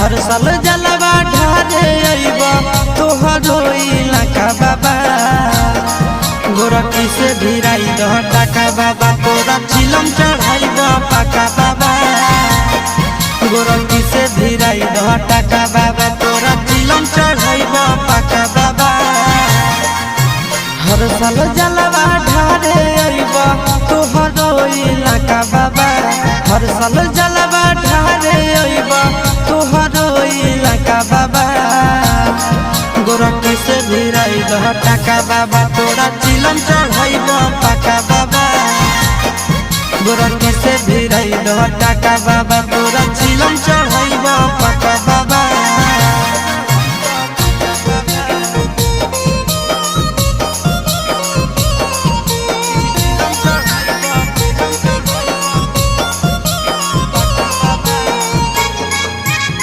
हर साल जलवा ढारे अइबा तोहरो इलाका बाबा गोरखी से भिराई दह टाका बाबा तोरा चिलम चढ़ाइबा पाका बाबा गोरखी से भिराई दह टाका बाबा तोरा चिलम चढ़ाइबा पाका बाबा हर साल जलवा ढारे अइबा तोहरो इलाका बाबा हर साल जलवा ढारे अइबा तोहरो इलाका बाबा गोरखी से भिराई दह टाका बाबा तोरा चिलम चढ़ाइबा पाका बाबा गोरखी से भिराई दह टाका बाबा तोरा चिलम